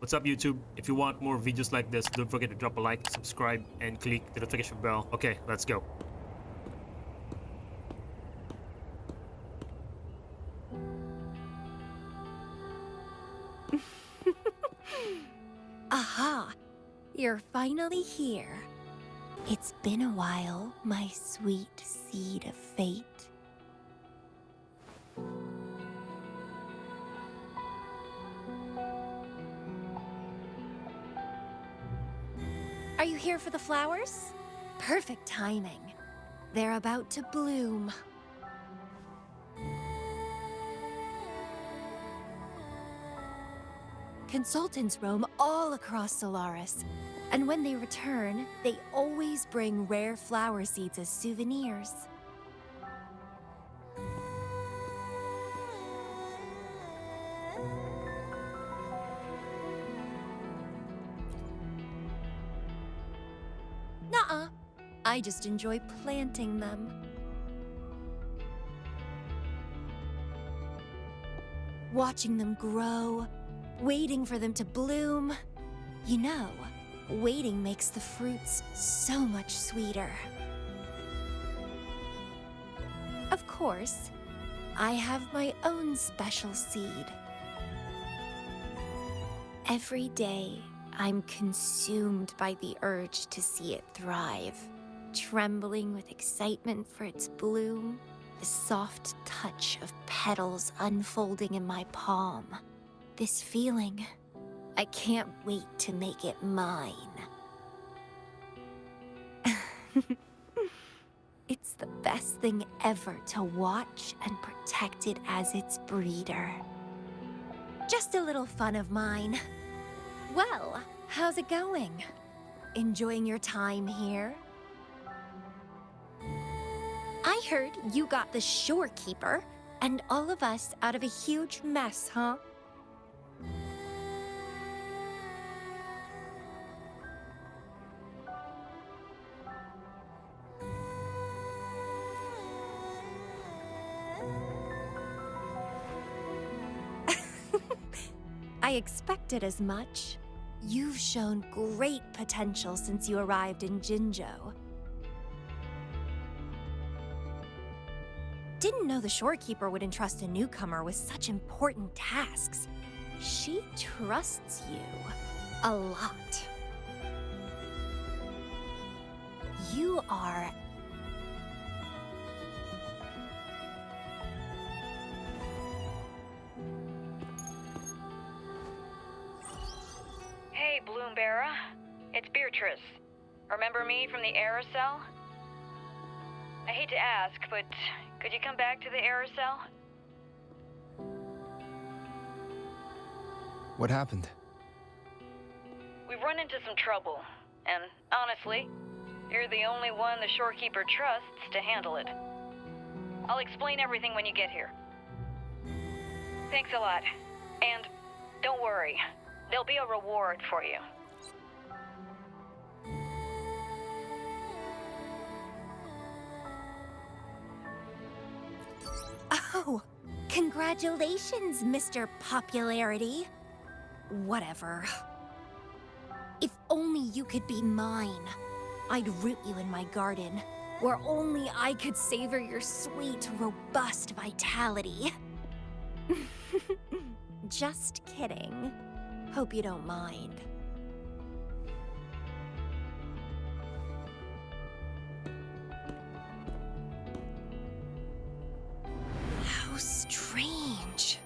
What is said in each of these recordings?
What's up, YouTube? If you want more videos like this, don't forget to drop a like, subscribe, and click the notification bell. Okay, let's go. Aha! You're finally here. It's been a while, my sweet seed of fate. Are you here for the flowers? Perfect timing. They're about to bloom. Consultants roam all across Solaris, and when they return, they always bring rare flower seeds as souvenirs. Nuh-uh. I just enjoy planting them. Watching them grow, waiting for them to bloom. You know, waiting makes the fruits so much sweeter. Of course, I have my own special seed. Every day, I'm consumed by the urge to see it thrive, trembling with excitement for its bloom, the soft touch of petals unfolding in my palm. This feeling, I can't wait to make it mine. It's the best thing ever to watch and protect it as its breeder. Just a little fun of mine. Well, how's it going? Enjoying your time here? I heard you got the shorekeeper and all of us out of a huge mess, huh? I expected as much. You've shown great potential since you arrived in Jinzhou. Didn't know the shorekeeper would entrust a newcomer with such important tasks. She trusts you a lot. You are... Hey, Bloombearer. It's Beatrice. Remember me from the aerosol? I hate to ask, but could you come back to the aerosol? What happened? We've run into some trouble, and honestly, you're the only one the shorekeeper trusts to handle it. I'll explain everything when you get here. Thanks a lot. And don't worry, there'll be a reward for you. Oh, congratulations, Mr. Popularity. Whatever. If only you could be mine. I'd root you in my garden, where only I could savor your sweet, robust vitality. Just kidding. Hope you don't mind. How strange.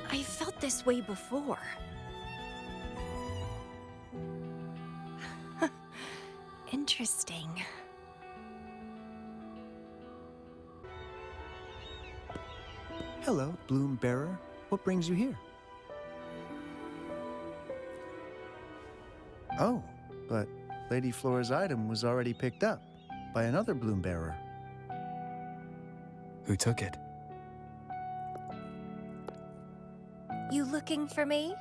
I felt this way before. Interesting. Hello, Bloom Bearer. What brings you here? Oh, but Lady Flora's item was already picked up by another Bloom Bearer. Who took it? You looking for me?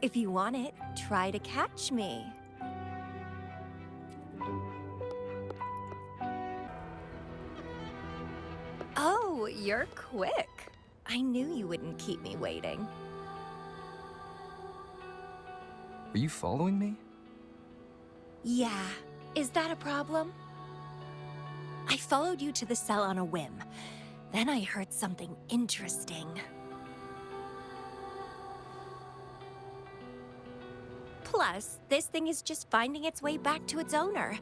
If you want it, try to catch me. Oh, you're quick. I knew you wouldn't keep me waiting. Are you following me? Yeah, is that a problem? I followed you to the cell on a whim. Then I heard something interesting. Plus, this thing is just finding its way back to its owner.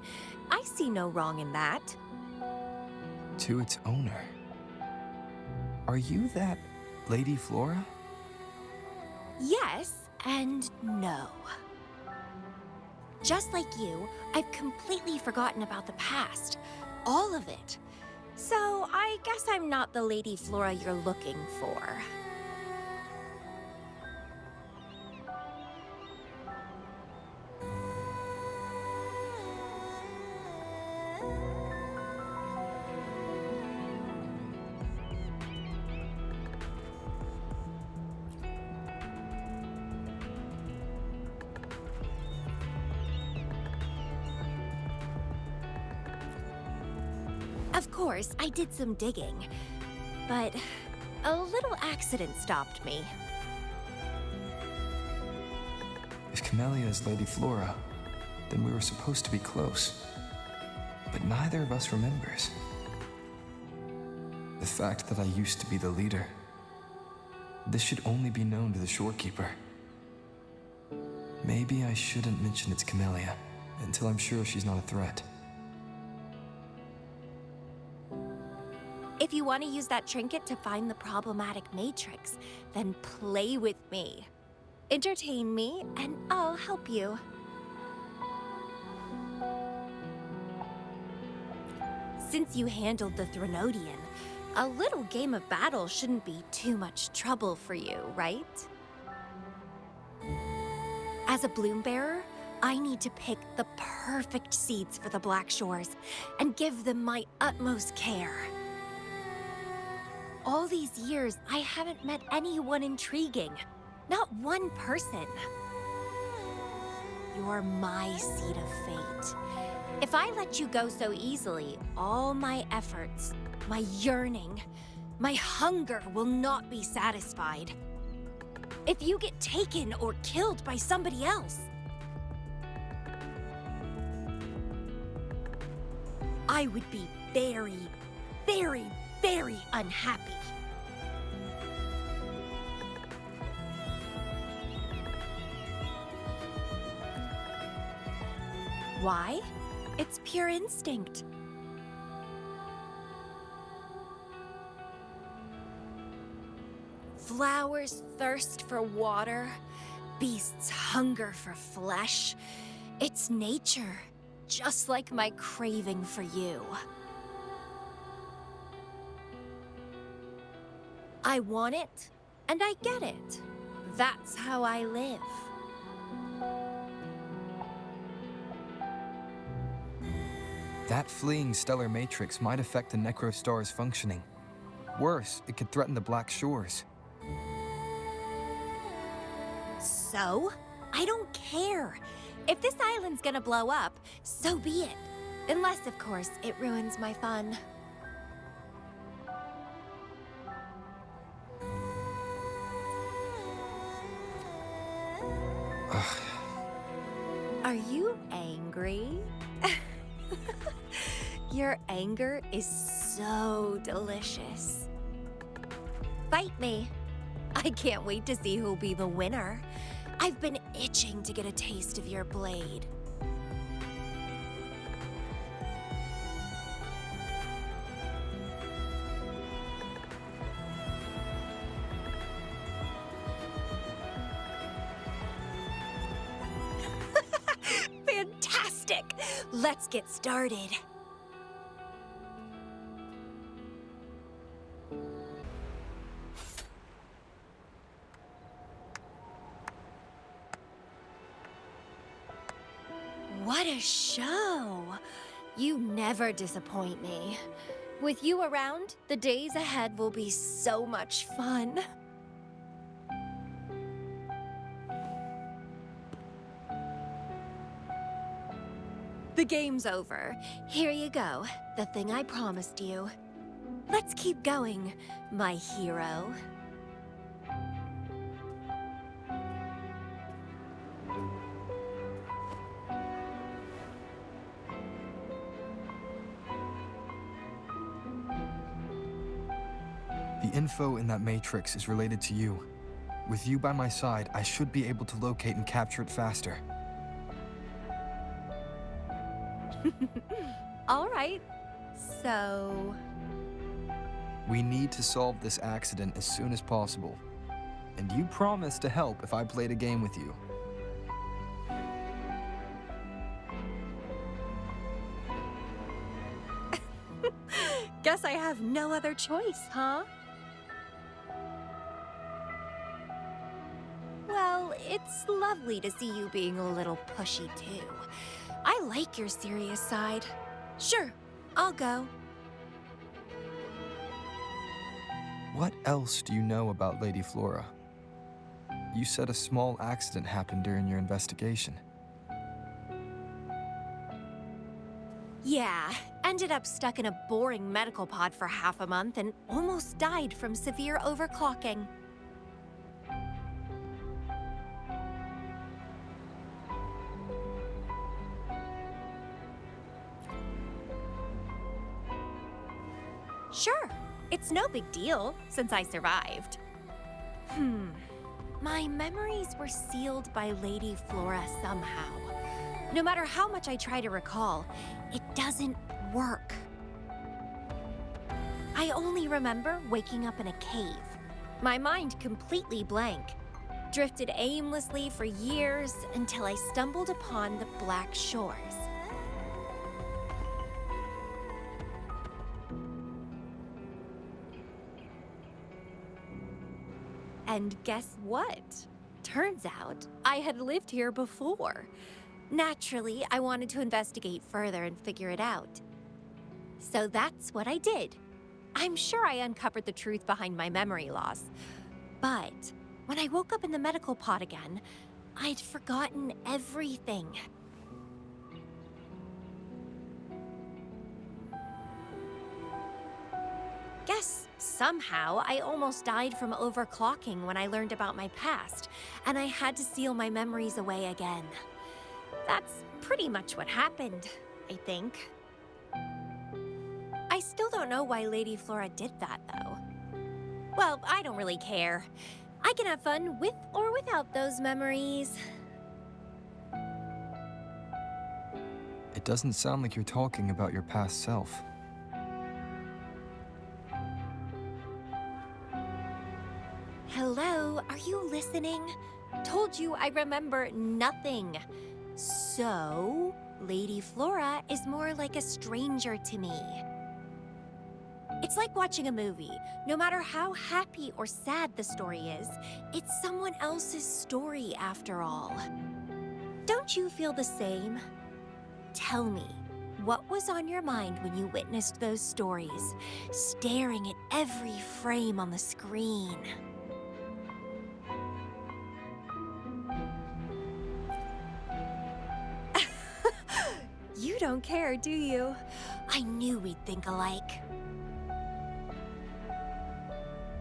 I see no wrong in that. To its owner. Are you that Lady Flora? Yes and no. Just like you, I've completely forgotten about the past. All of it. So, I guess I'm not the Lady Flora you're looking for. Of course, I did some digging, but a little accident stopped me. If Camellya is Lady Flora, then we were supposed to be close. But neither of us remembers. The fact that I used to be the leader. This should only be known to the shorekeeper. Maybe I shouldn't mention it's Camellya until I'm sure she's not a threat. If you want to use that trinket to find the problematic matrix, then play with me. Entertain me, and I'll help you. Since you handled the Threnodian, a little game of battle shouldn't be too much trouble for you, right? As a bloom bearer, I need to pick the perfect seeds for the Black Shores and give them my utmost care. All these years, I haven't met anyone intriguing. Not one person. You're my seed of fate. If I let you go so easily, all my efforts, my yearning, my hunger will not be satisfied. If you get taken or killed by somebody else, I would be very, very, very unhappy. Why? It's pure instinct. Flowers thirst for water, beasts hunger for flesh. It's nature, just like my craving for you. I want it, and I get it. That's how I live. That fleeing stellar matrix might affect the Necrostar's functioning. Worse, it could threaten the Black Shores. So? I don't care. If this island's gonna blow up, so be it. Unless, of course, it ruins my fun. Are you angry? Your anger is so delicious. Fight me. I can't wait to see who'll be the winner. I've been itching to get a taste of your blade. Fantastic! Let's get started. What a show! You never disappoint me. With you around, the days ahead will be so much fun. The game's over. Here you go, the thing I promised you. Let's keep going, my hero. The info in that matrix is related to you. With you by my side, I should be able to locate and capture it faster. All right. So... We need to solve this accident as soon as possible. And you promised to help if I played a game with you. Guess I have no other choice, huh? Well, it's lovely to see you being a little pushy, too. I like your serious side. Sure, I'll go. What else do you know about Lady Flora? You said a small accident happened during your investigation. Yeah, ended up stuck in a boring medical pod for half a month and almost died from severe overclocking. Sure, it's no big deal since I survived. My memories were sealed by Lady Flora somehow. No matter how much I try to recall, it doesn't work. I only remember waking up in a cave, my mind completely blank, drifted aimlessly for years until I stumbled upon the Black Shores. And guess what? Turns out I had lived here before. Naturally, I wanted to investigate further and figure it out. So that's what I did. I'm sure I uncovered the truth behind my memory loss. But when I woke up in the medical pod again, I'd forgotten everything. Guess somehow I almost died from overclocking when I learned about my past, and I had to seal my memories away again. That's pretty much what happened, I think. I still don't know why Lady Flora did that, though. Well, I don't really care. I can have fun with or without those memories. It doesn't sound like you're talking about your past self. Hello, are you listening? Told you I remember nothing. So, Lady Flora is more like a stranger to me. It's like watching a movie. No matter how happy or sad the story is, it's someone else's story after all. Don't you feel the same? Tell me, what was on your mind when you witnessed those stories, staring at every frame on the screen? You don't care, do you? I knew we'd think alike.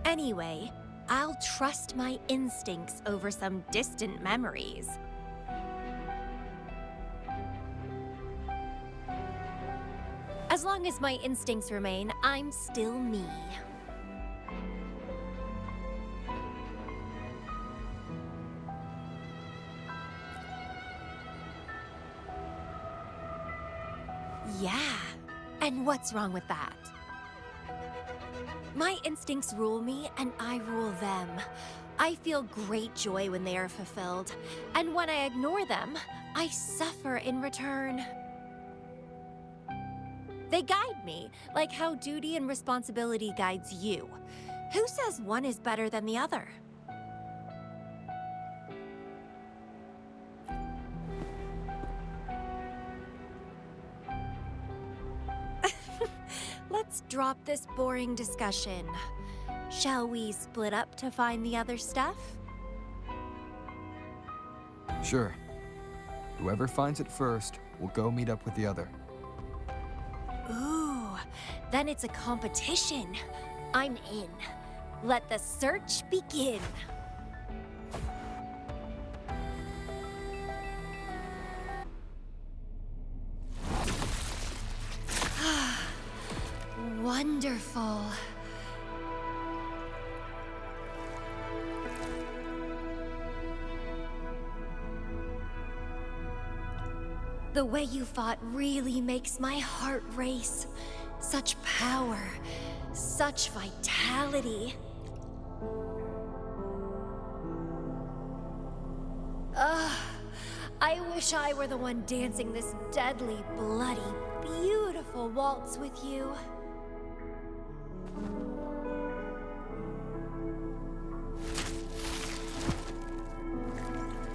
Anyway, I'll trust my instincts over some distant memories. As long as my instincts remain, I'm still me. Yeah, and what's wrong with that? My instincts rule me, and I rule them. I feel great joy when they are fulfilled, and when I ignore them, I suffer in return. They guide me, like how duty and responsibility guides you. Who says one is better than the other? Let's drop this boring discussion. Shall we split up to find the other stuff? Sure. Whoever finds it first will go meet up with the other. Ooh, then it's a competition. I'm in. Let the search begin. Wonderful. The way you fought really makes my heart race. Such power, such vitality. I wish I were the one dancing this deadly, bloody, beautiful waltz with you.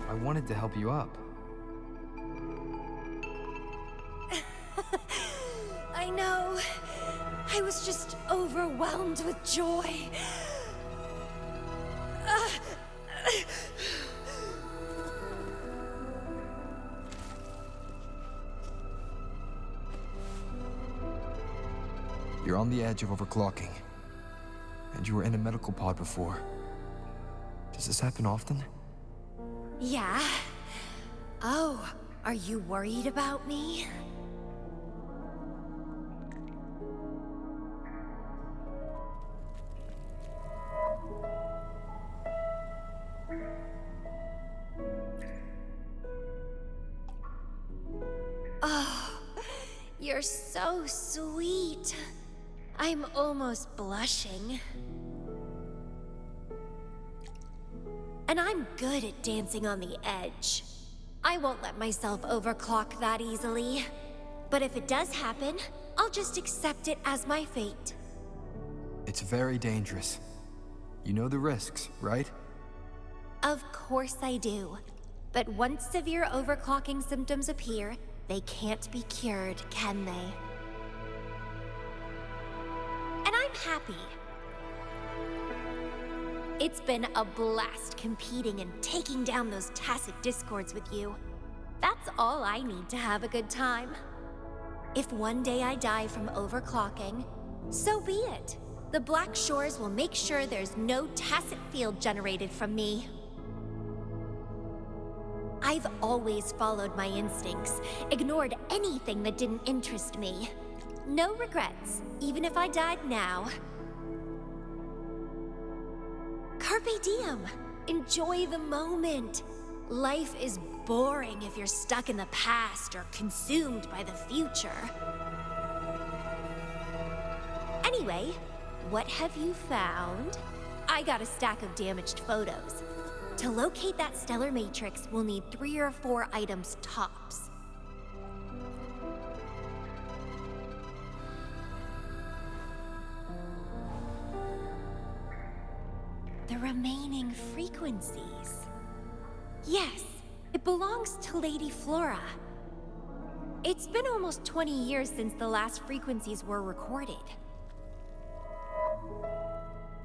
I wanted to help you up. I know. I was just overwhelmed with joy. You're on the edge of overclocking. And you were in a medical pod before. Does this happen often? Yeah. Oh, are you worried about me? Oh, you're so sweet. I'm almost blushing. And I'm good at dancing on the edge. I won't let myself overclock that easily. But if it does happen, I'll just accept it as my fate. It's very dangerous. You know the risks, right? Of course I do. But once severe overclocking symptoms appear, they can't be cured, can they? And I'm happy. It's been a blast competing and taking down those tacit discords with you. That's all I need to have a good time. If one day I die from overclocking, so be it. The Black Shores will make sure there's no tacit field generated from me. I've always followed my instincts, ignored anything that didn't interest me. No regrets, even if I died now. Carpe diem. Enjoy the moment. Life is boring if you're stuck in the past or consumed by the future. Anyway, what have you found? I got a stack of damaged photos. To locate that stellar matrix, we'll need 3 or 4 items tops. The remaining frequencies. Yes, it belongs to Lady Flora. It's been almost 20 years since the last frequencies were recorded.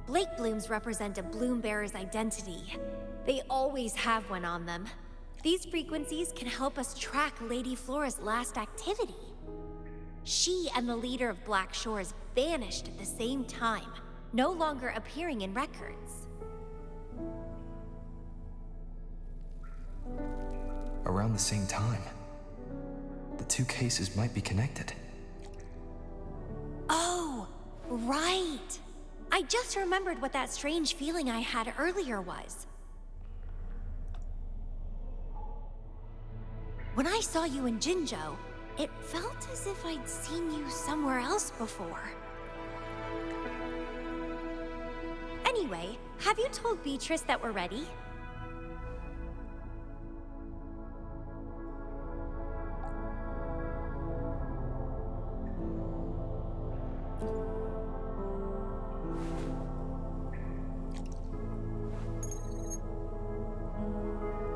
Blake blooms represent a bloom bearer's identity. They always have one on them. These frequencies can help us track Lady Flora's last activity. She and the leader of Black Shores vanished at the same time, no longer appearing in records. Around the same time. The two cases might be connected. Oh, right! I just remembered what that strange feeling I had earlier was. When I saw you in Jinzhou, it felt as if I'd seen you somewhere else before. Anyway, have you told Beatrice that we're ready?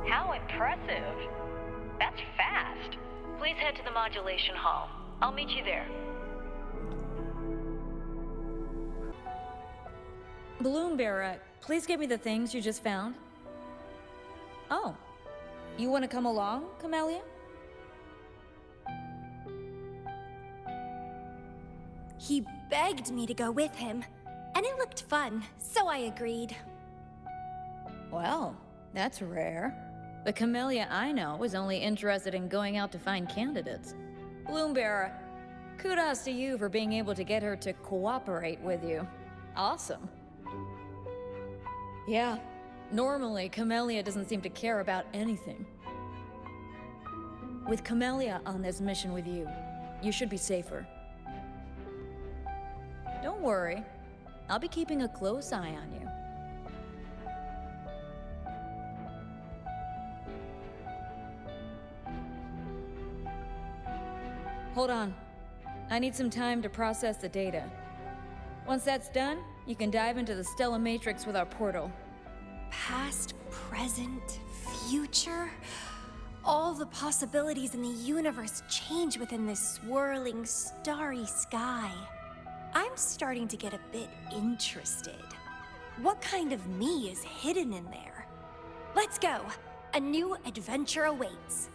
How impressive. That's fast. Please head to the modulation hall. I'll meet you there. Bloom Bearer, please give me the things you just found. Oh, you want to come along, Camellya? He begged me to go with him, and it looked fun, so I agreed. Well, that's rare. The Camellya I know is only interested in going out to find candidates. Bloomberra, kudos to you for being able to get her to cooperate with you. Awesome. Yeah, normally Camellya doesn't seem to care about anything. With Camellya on this mission with you, you should be safer. Don't worry, I'll be keeping a close eye on you. Hold on. I need some time to process the data. Once that's done, you can dive into the Stellar Matrix with our portal. Past, present, future. All the possibilities in the universe change within this swirling, starry sky. I'm starting to get a bit interested. What kind of me is hidden in there? Let's go. A new adventure awaits.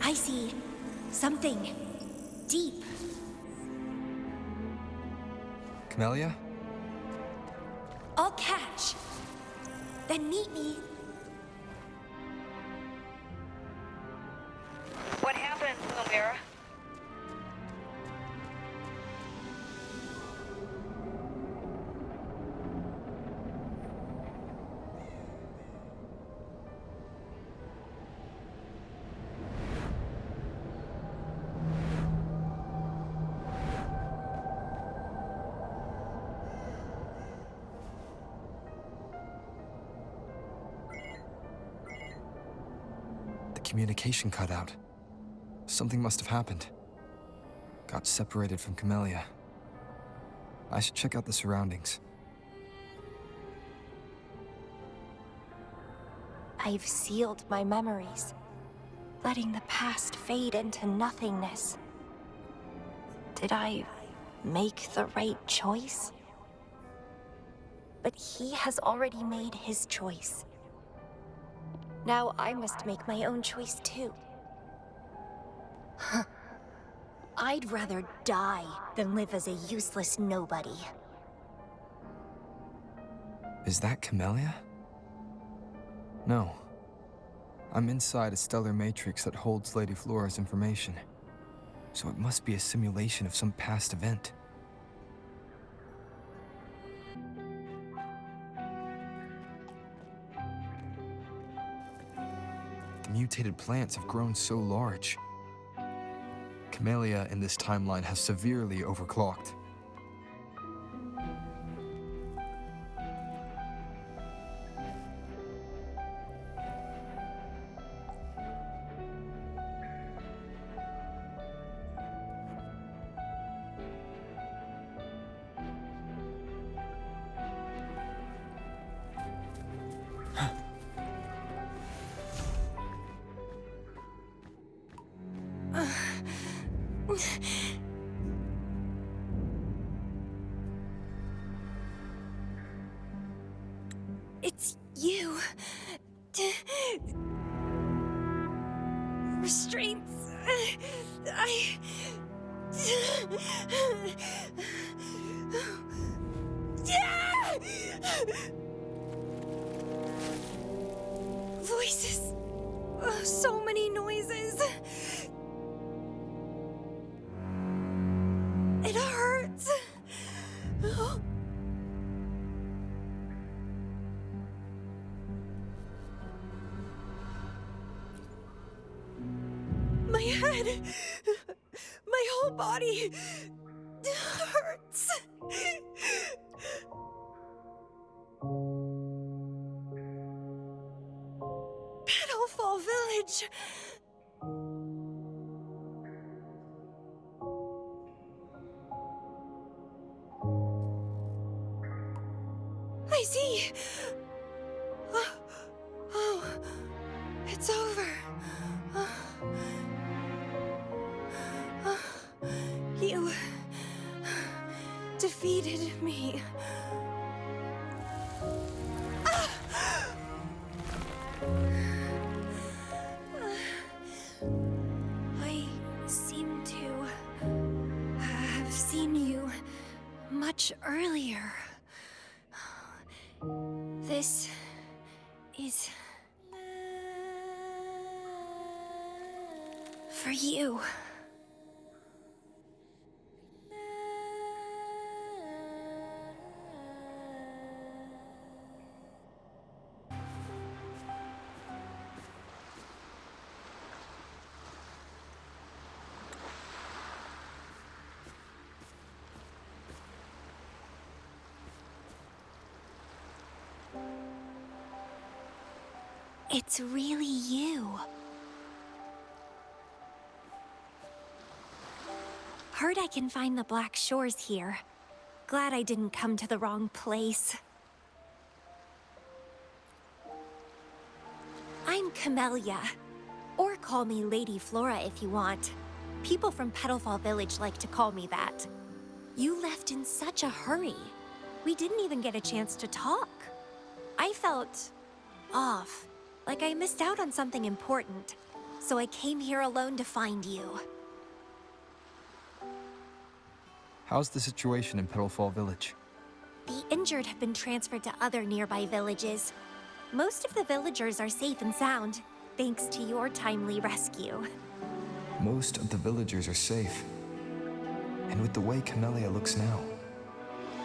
I see something deep. Camellya? I'll catch. Then meet me. What happened, Lumira? Communication cut out. Something must have happened. Got separated from Camellya. I should check out the surroundings. I've sealed my memories, letting the past fade into nothingness. Did I make the right choice? But he has already made his choice. Now I must make my own choice too. I'd rather die than live as a useless nobody. Is that Camellya? No. I'm inside a stellar matrix that holds Lady Flora's information. So it must be a simulation of some past event. The mutated plants have grown so large. Camellya in this timeline has severely overclocked. It's you. Restraints. Voices. So many noises. It hurts. My head. whole body hurts. Petalfall Village. I see. Oh, it's over. You defeated me. I seem to have seen you much earlier. This is for you. It's really you. Heard I can find the Black Shores here. Glad I didn't come to the wrong place. I'm Camellya. Or call me Lady Flora if you want. People from Petalfall Village like to call me that. You left in such a hurry. We didn't even get a chance to talk. I felt off. Like I missed out on something important. So I came here alone to find you. How's the situation in Petalfall Village? The injured have been transferred to other nearby villages. Most of the villagers are safe and sound, thanks to your timely rescue. Most of the villagers are safe. And with the way Camellya looks now,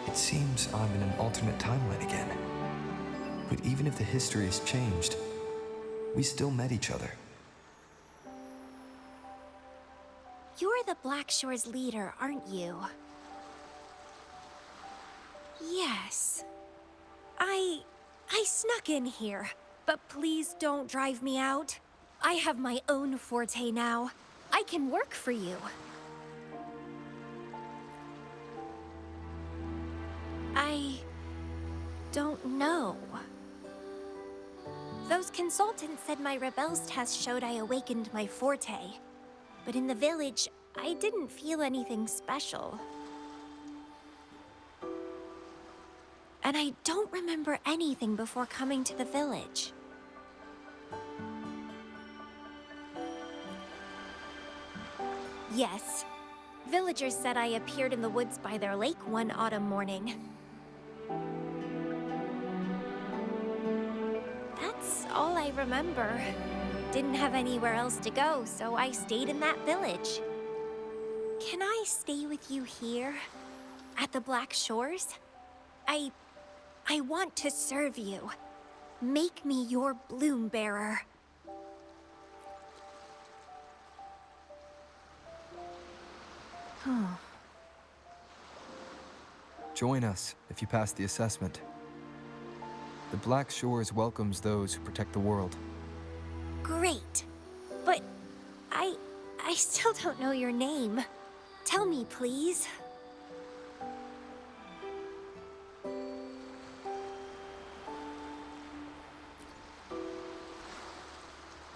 it seems I'm in an alternate timeline again. But even if the history has changed, we still met each other. You're the Black Shore's leader, aren't you? Yes. I snuck in here, but please don't drive me out. I have my own forte now. I can work for you. I don't know. Those consultants said my rebels test showed I awakened my forte. But in the village, I didn't feel anything special. And I don't remember anything before coming to the village. Yes. Villagers said I appeared in the woods by their lake one autumn morning. That's all I remember. Didn't have anywhere else to go, so I stayed in that village. Can I stay with you here? At the Black Shores? I want to serve you. Make me your bloom bearer. Join us if you pass the assessment. The Black Shores welcomes those who protect the world. Great. But I still don't know your name. Tell me, please.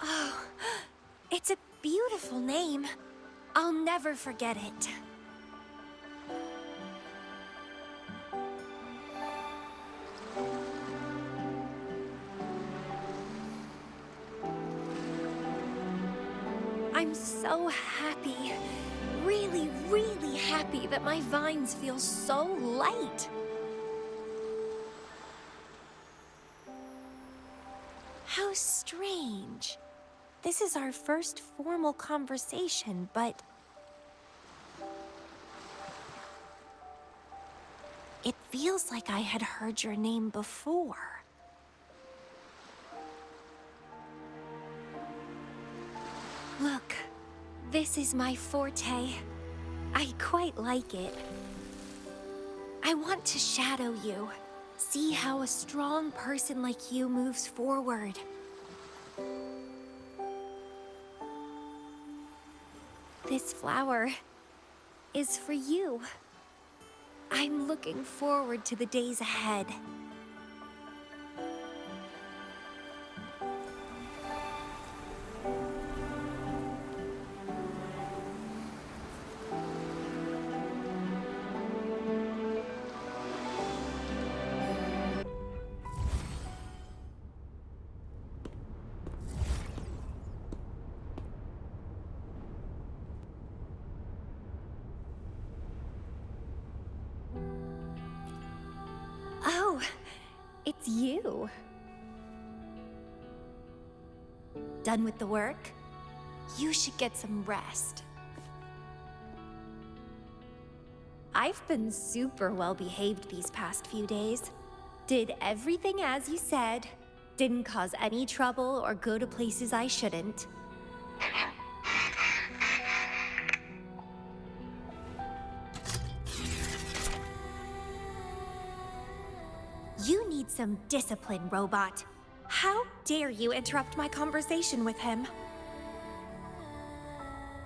Oh, it's a beautiful name. I'll never forget it. I'm so happy. Really, really happy that my vines feel so light. How strange. This is our first formal conversation, but it feels like I had heard your name before. Look, this is my forte. I quite like it. I want to shadow you. See how a strong person like you moves forward. This flower is for you. I'm looking forward to the days ahead. Oh, it's you. Done with the work? You should get some rest. I've been super well behaved these past few days. Did everything as you said. Didn't cause any trouble or go to places I shouldn't. You need some discipline, robot. How dare you interrupt my conversation with him?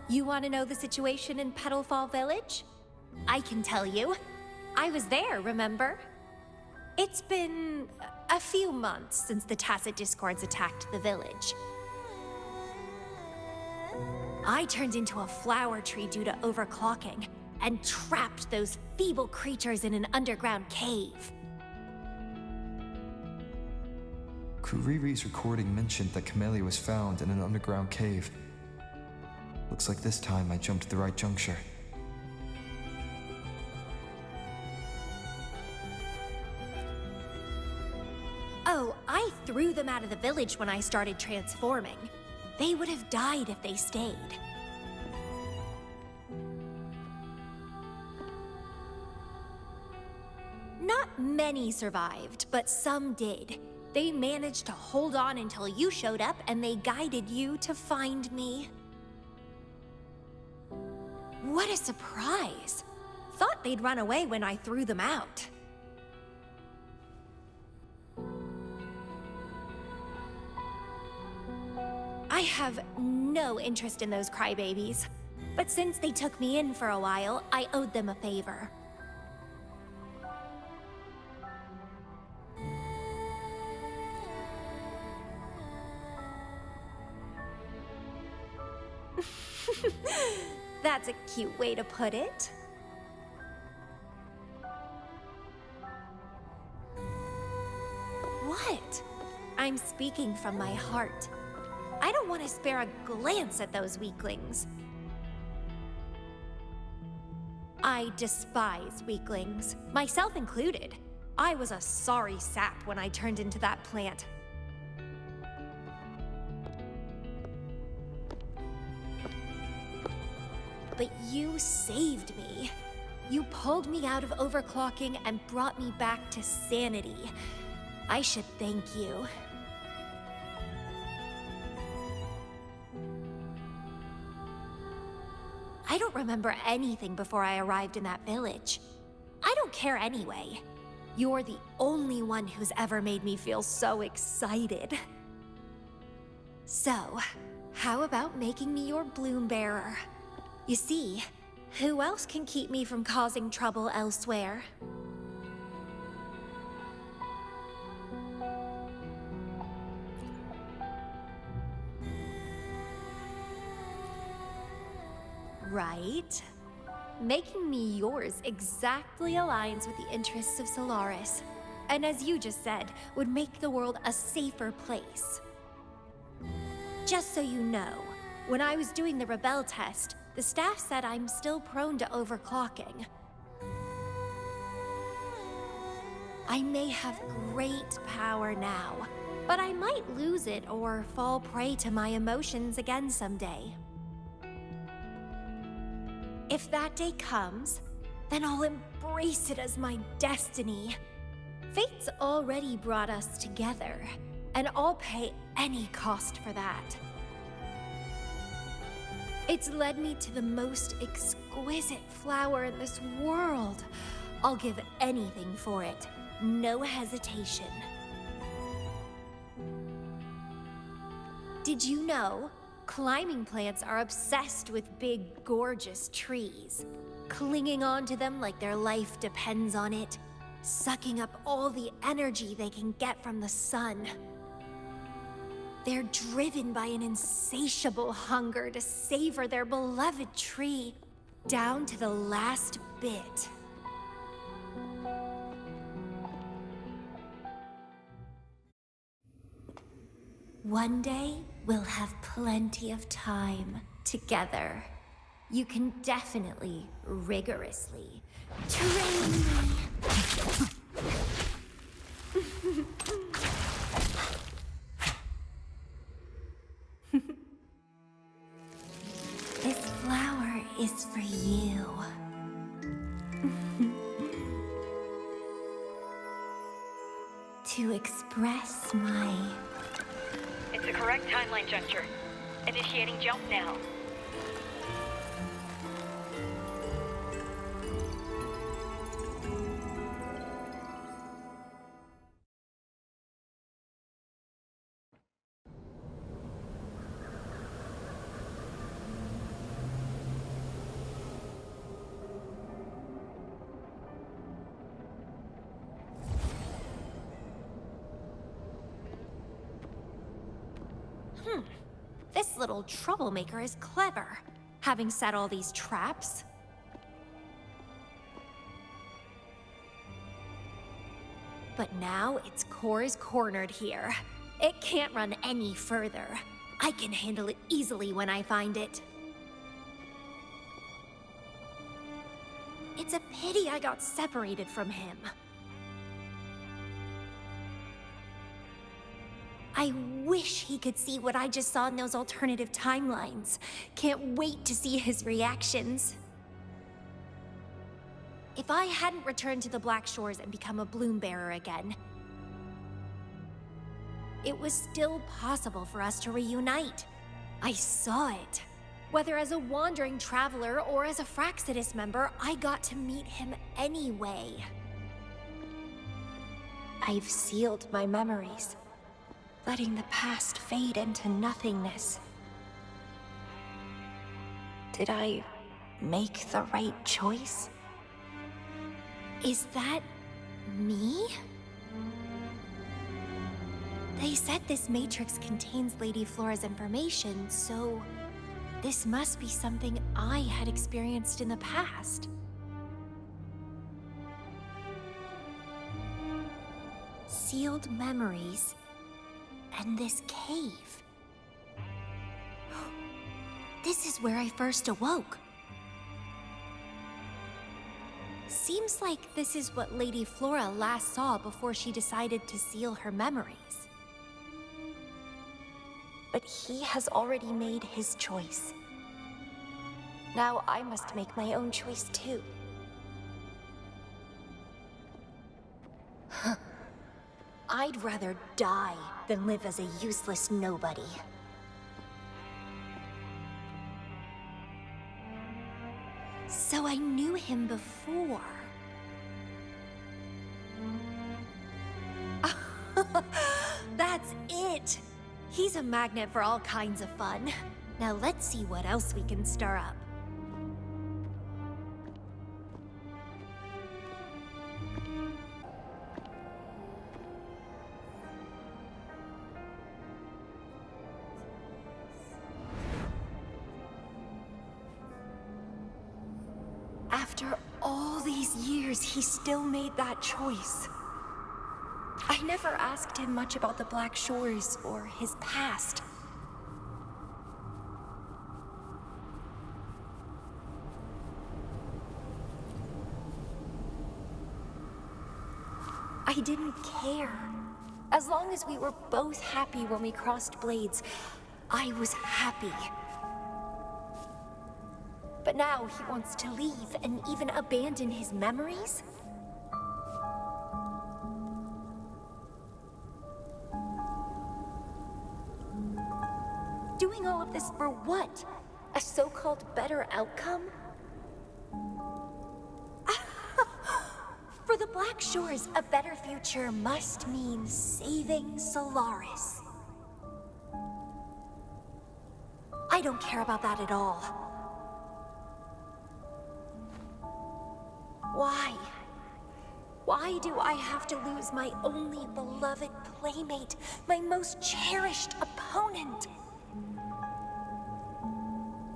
You want to know the situation in Petalfall Village? I can tell you. I was there, remember? It's been a few months since the Tacit Discords attacked the village. I turned into a flower tree due to overclocking, and trapped those feeble creatures in an underground cave. Kuriri's recording mentioned that Camellya was found in an underground cave. Looks like this time I jumped at the right juncture. Oh, I threw them out of the village when I started transforming. They would have died if they stayed. Not many survived, but some did. They managed to hold on until you showed up and they guided you to find me. What a surprise! Thought they'd run away when I threw them out. I have no interest in those crybabies, but since they took me in for a while, I owed them a favor. That's a cute way to put it. What? I'm speaking from my heart. I don't want to spare a glance at those weaklings. I despise weaklings, myself included. I was a sorry sap when I turned into that plant. But you saved me. You pulled me out of overclocking and brought me back to sanity. I should thank you. I don't remember anything before I arrived in that village. I don't care anyway. You're the only one who's ever made me feel so excited. So, how about making me your bloom bearer? You see, who else can keep me from causing trouble elsewhere? Right? Making me yours exactly aligns with the interests of Solaris. And as you just said, would make the world a safer place. Just so you know, when I was doing the Rebel test, the staff said I'm still prone to overclocking. I may have great power now, but I might lose it or fall prey to my emotions again someday. If that day comes, then I'll embrace it as my destiny. Fate's already brought us together, and I'll pay any cost for that. It's led me to the most exquisite flower in this world. I'll give anything for it. No hesitation. Did you know? Climbing plants are obsessed with big, gorgeous trees, clinging onto them like their life depends on it, sucking up all the energy they can get from the sun. They're driven by an insatiable hunger to savor their beloved tree, down to the last bit. One day, we'll have plenty of time together. You can definitely, rigorously train me. This flower is for you. To express my... It's the correct timeline juncture. Initiating jump now. This little troublemaker is clever, having set all these traps. But now its core is cornered here. It can't run any further. I can handle it easily when I find it. It's a pity I got separated from him. I wish he could see what I just saw in those alternative timelines. Can't wait to see his reactions. If I hadn't returned to the Black Shores and become a bloom bearer again, it was still possible for us to reunite. I saw it. Whether as a wandering traveler or as a Fraxidus member, I got to meet him anyway. I've sealed my memories, letting the past fade into nothingness. Did I make the right choice? Is that me? They said this matrix contains Lady Flora's information, so this must be something I had experienced in the past. Sealed memories. And this cave. This is where I first awoke. Seems like this is what Lady Flora last saw before she decided to seal her memories. But he has already made his choice. Now I must make my own choice too. I'd rather die than live as a useless nobody. So I knew him before. That's it! He's a magnet for all kinds of fun. Now let's see what else we can stir up. After all these years, he still made that choice. I never asked him much about the Black Shores or his past. I didn't care. As long as we were both happy when we crossed blades, I was happy. But now he wants to leave and even abandon his memories? Doing all of this for what? A so-called better outcome? For the Black Shores, a better future must mean saving Solaris. I don't care about that at all. Why? Why do I have to lose my only beloved playmate, my most cherished opponent?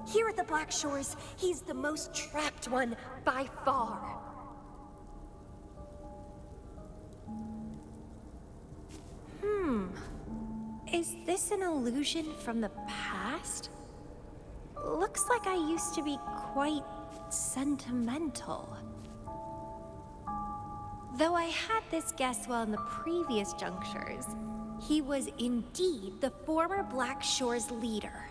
Here at the Black Shores, he's the most trapped one by far. Is this an illusion from the past? Looks like I used to be quite sentimental. Though I had this guess well in the previous junctures, he was indeed the former Black Shores leader.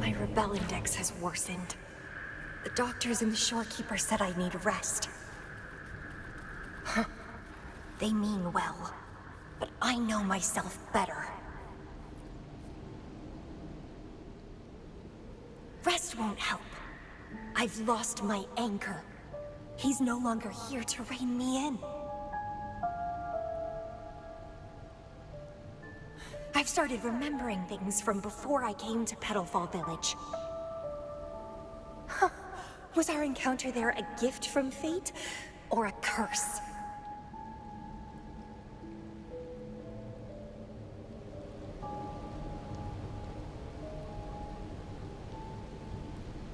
My rebel index has worsened. The doctors and the shorekeeper said I need rest. Huh. They mean well, but I know myself better. Rest won't help. I've lost my anchor. He's no longer here to rein me in. I've started remembering things from before I came to Petalfall Village. Huh. Was our encounter there a gift from fate, or a curse?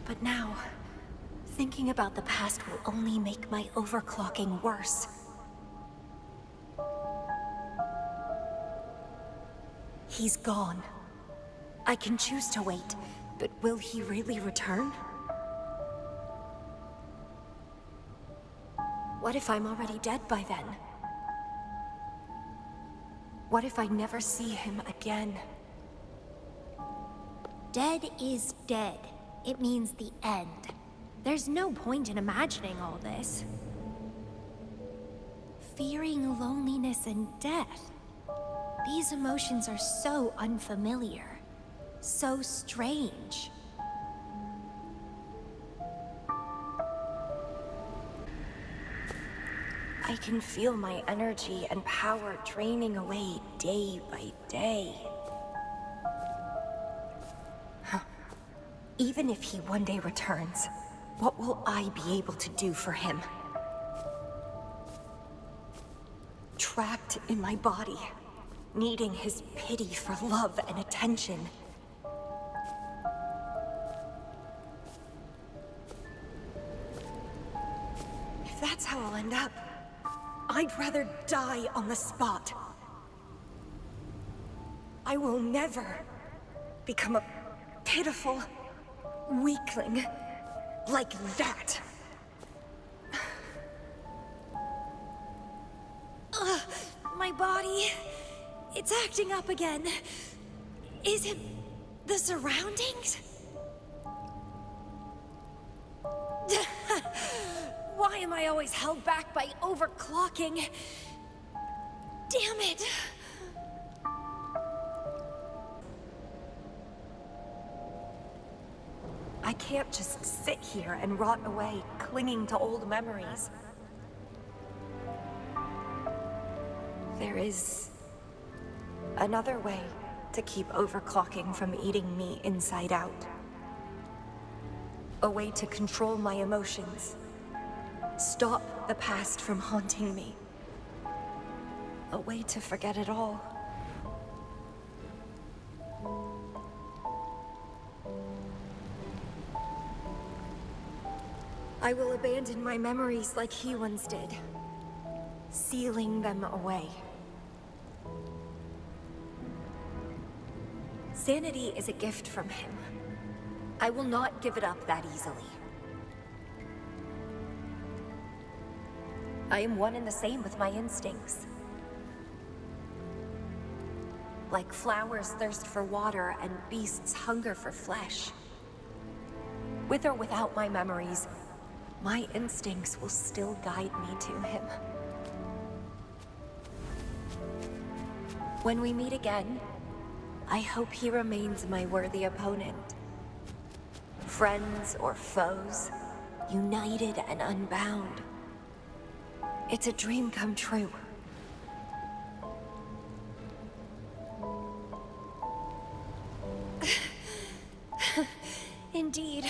But now, thinking about the past will only make my overclocking worse. He's gone. I can choose to wait, but will he really return? What if I'm already dead by then? What if I never see him again? Dead is dead. It means the end. There's no point in imagining all this. Fearing loneliness and death. These emotions are so unfamiliar. So strange. I can feel my energy and power draining away day by day. Even if he one day returns, what will I be able to do for him? Trapped in my body, needing his pity for love and attention. If that's how I'll end up, I'd rather die on the spot. I will never become a pitiful weakling like that. My body, it's acting up again. Is it the surroundings? Why am I always held back by overclocking? Damn it! I can't just sit here and rot away, clinging to old memories. There is another way to keep overclocking from eating me inside out. A way to control my emotions. Stop the past from haunting me. A way to forget it all. I will abandon my memories like he once did, sealing them away. Sanity is a gift from him. I will not give it up that easily. I am one and the same with my instincts. Like flowers thirst for water and beasts hunger for flesh. With or without my memories, my instincts will still guide me to him. When we meet again, I hope he remains my worthy opponent. Friends or foes, united and unbound. It's a dream come true. Indeed,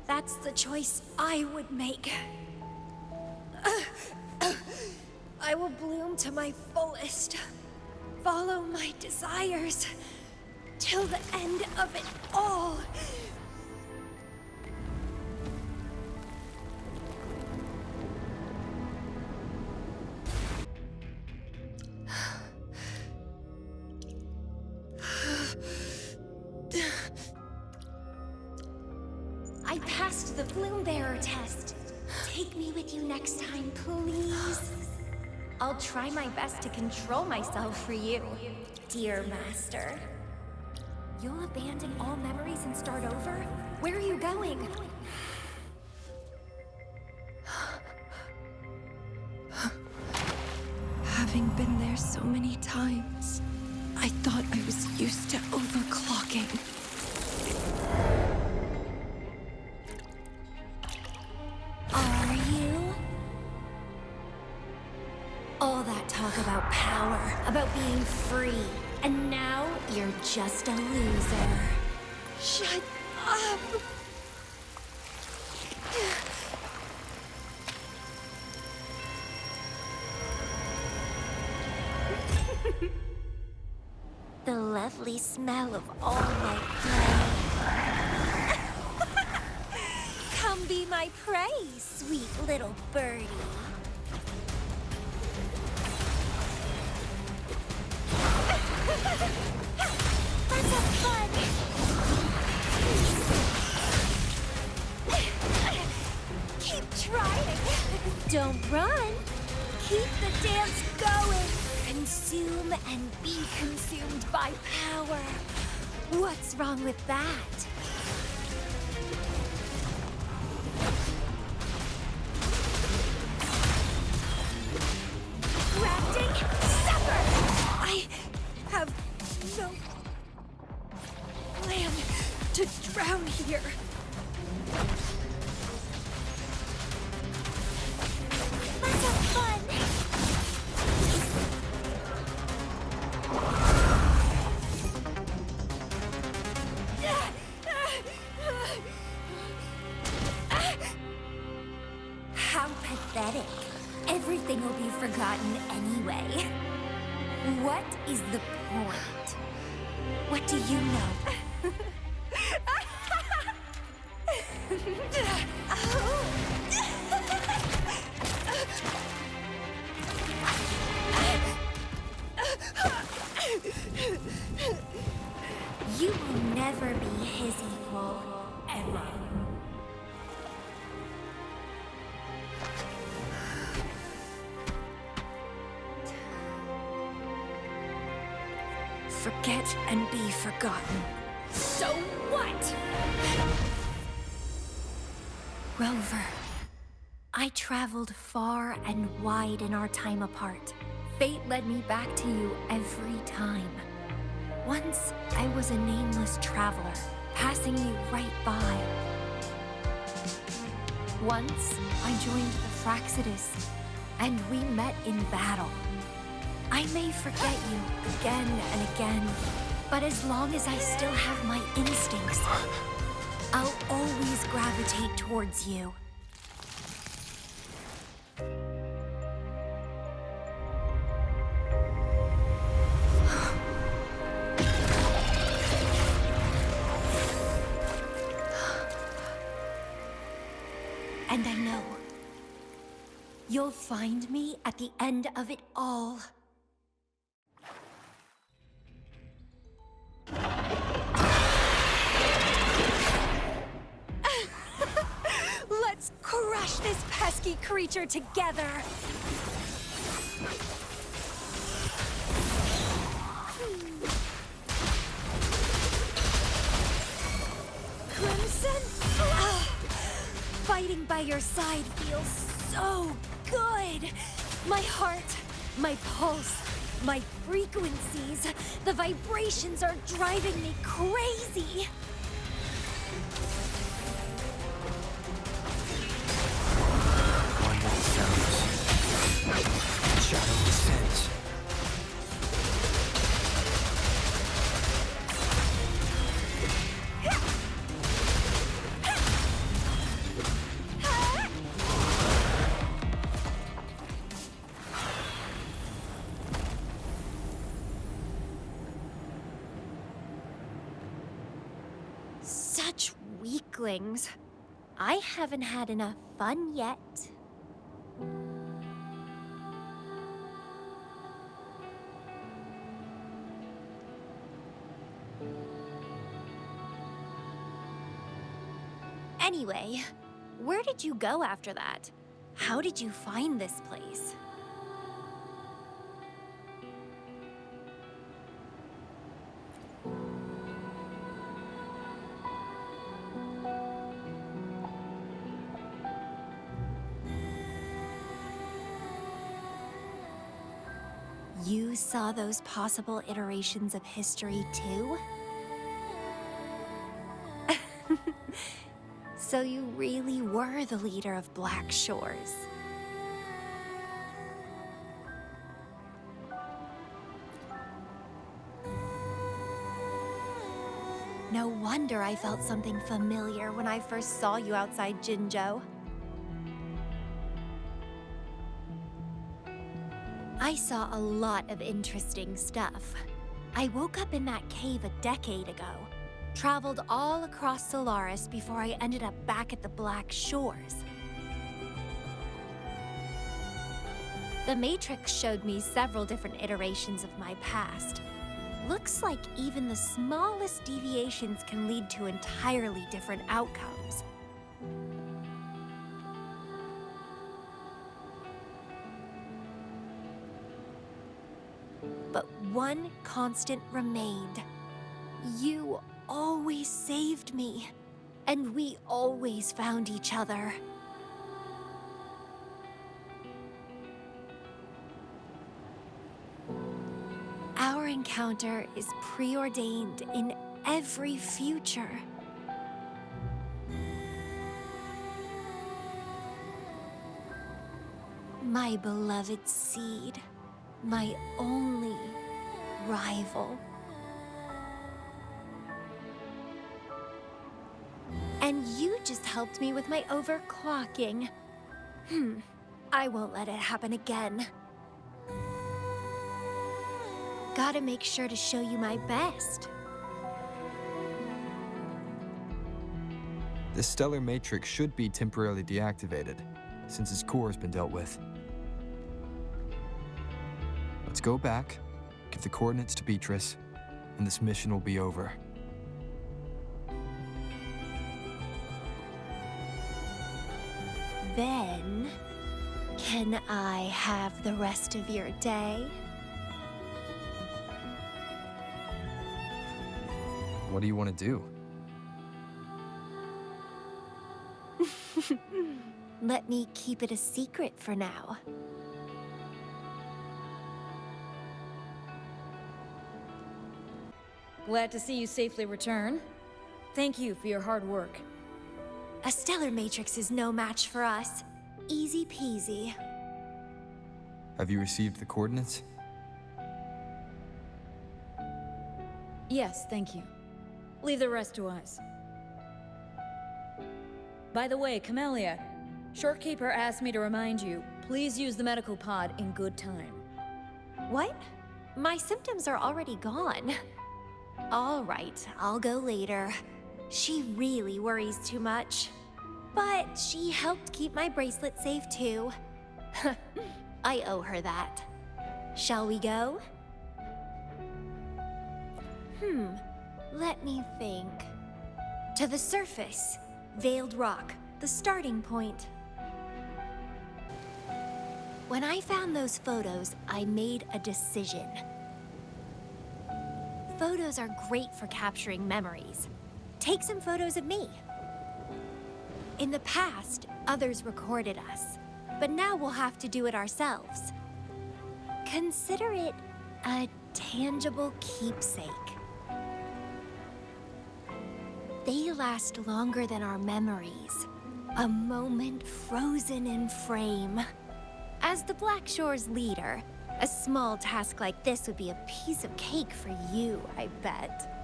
that's the choice I would make. I will bloom to my fullest, follow my desires, till the end of it all. I passed the Bloom Bearer test. Take me with you next time, please. I'll try my best to control myself for you, dear master. You'll abandon all memories and start over? Where are you going? Having been there so many times, I thought I was used to overclocking. Are you? All that talk about power, about being free, and now you're just a loser. Shut up! The lovely smell of all-night play. Come be my prey, sweet little birdie. Let's have fun! Keep trying! Don't run! Keep the dance going! Consume and be consumed by power. What's wrong with that? Grafting, suffer! I have no plan to drown here. Let's have fun! How pathetic. Everything will be forgotten anyway. What is the point? What do you know? You will never be his equal, ever. Forget and be forgotten. So what? Rover, I traveled far and wide in our time apart. Fate led me back to you every time. Once, I was a nameless traveler, passing you right by. Once, I joined the Fraxidus, and we met in battle. I may forget you again and again, but as long as I still have my instincts, I'll always gravitate towards you. And I know you'll find me at the end of it all. Let's crush this pesky creature together! Crimson? Fighting by your side feels so good! My heart, my pulse, My frequencies, the vibrations are driving me crazy. One with the sounds. Shadow descends. Such weaklings. I haven't had enough fun yet. Anyway, where did you go after that? How did you find this place? You saw those possible iterations of history too? So you really were the leader of Black Shores. No wonder I felt something familiar when I first saw you outside Jinzhou. I saw a lot of interesting stuff. I woke up in that cave a decade ago, traveled all across Solaris before I ended up back at the Black Shores. The Matrix showed me several different iterations of my past. Looks like even the smallest deviations can lead to entirely different outcomes. But one constant remained. You always saved me, and we always found each other. Our encounter is preordained in every future. My beloved seed, my only rival. And you just helped me with my overclocking. I won't let it happen again. Gotta make sure to show you my best. The stellar matrix should be temporarily deactivated, since its core has been dealt with. Let's go back, give the coordinates to Beatrice, and this mission will be over. Then, can I have the rest of your day? What do you want to do? Let me keep it a secret for now. Glad to see you safely return. Thank you for your hard work. A stellar matrix is no match for us. Easy peasy. Have you received the coordinates? Yes, thank you. Leave the rest to us. By the way, Camellya, Shortkeeper asked me to remind you, please use the medical pod in good time. What? My symptoms are already gone. All right, I'll go later. She really worries too much. But she helped keep my bracelet safe too. I owe her that. Shall we go? Let me think. To the surface. Veiled Rock, the starting point. When I found those photos, I made a decision. Photos are great for capturing memories. Take some photos of me. In the past, others recorded us, but now we'll have to do it ourselves. Consider it A tangible keepsake. They last longer than our memories. A moment frozen in frame. As the Black Shore's leader, a small task like this would be a piece of cake for you, I bet.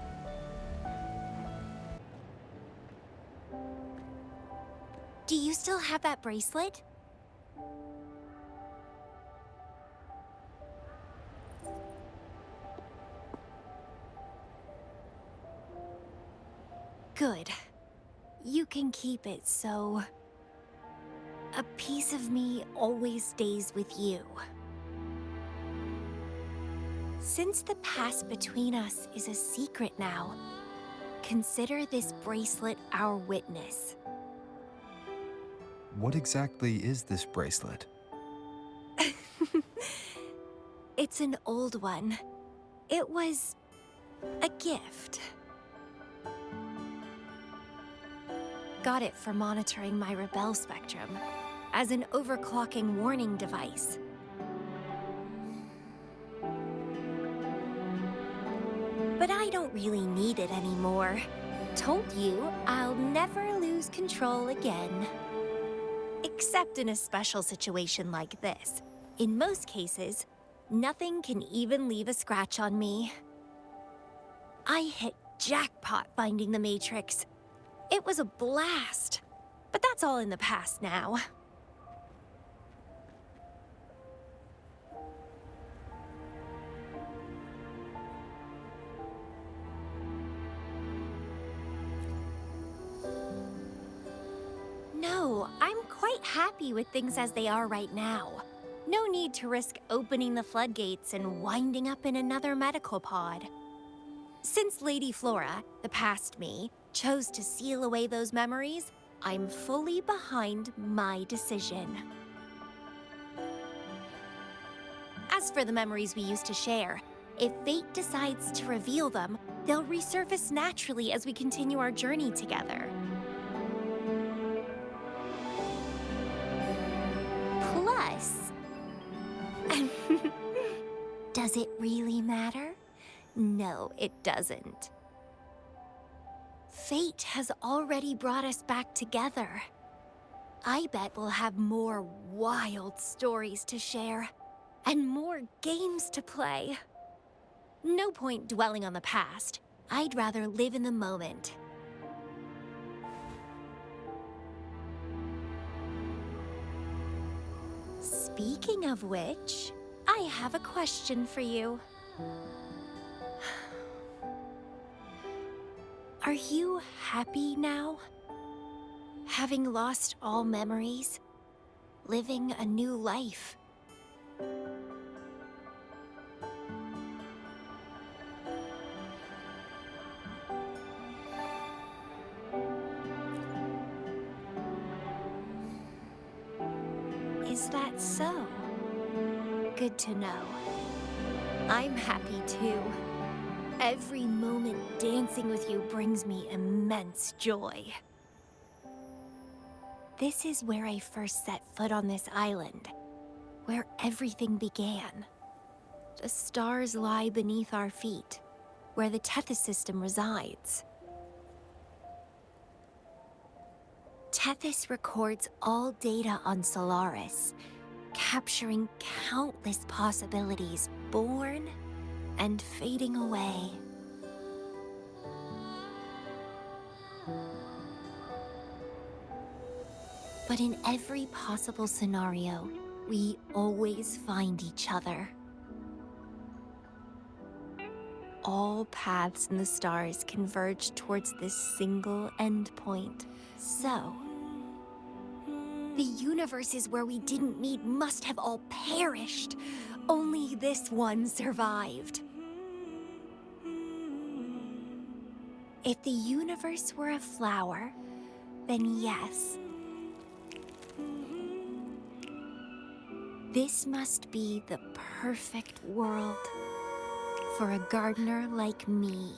Do you still have that bracelet? Good. You can keep it, so... a piece of me always stays with you. Since the past between us is a secret now, consider this bracelet our witness. What exactly is this bracelet? It's an old one. It was a gift. Got it for monitoring my rebel spectrum as an overclocking warning device. But I don't really need it anymore. Told you I'll never lose control again. Except in a special situation like this. In most cases, nothing can even leave a scratch on me. I hit jackpot finding the Matrix. It was a blast. But that's all in the past now. No, I'm quite happy with things as they are right now. No need to risk opening the floodgates and winding up in another medical pod. Since Lady Flora, the past me, chose to seal away those memories, I'm fully behind my decision. As for the memories we used to share, if fate decides to reveal them, they'll resurface naturally as we continue our journey together. Plus... does it really matter? No, it doesn't. Fate has already brought us back together. I bet we'll have more wild stories to share, and more games to play. No point dwelling on the past. I'd rather live in the moment. Speaking of which, I have a question for you. Are you happy now? Having lost all memories? Living a new life? Is that so? Good to know. I'm happy too. Every moment dancing with you brings me immense joy. This is where I first set foot on this island, where everything began. The stars lie beneath our feet, where the Tethys system resides. Tethys records all data on Solaris, capturing countless possibilities born and fading away. But in every possible scenario, we always find each other. All paths in the stars converge towards this single endpoint. So, the universes where we didn't meet must have all perished. Only this one survived. If the universe were a flower, then yes. This must be the perfect world for a gardener like me.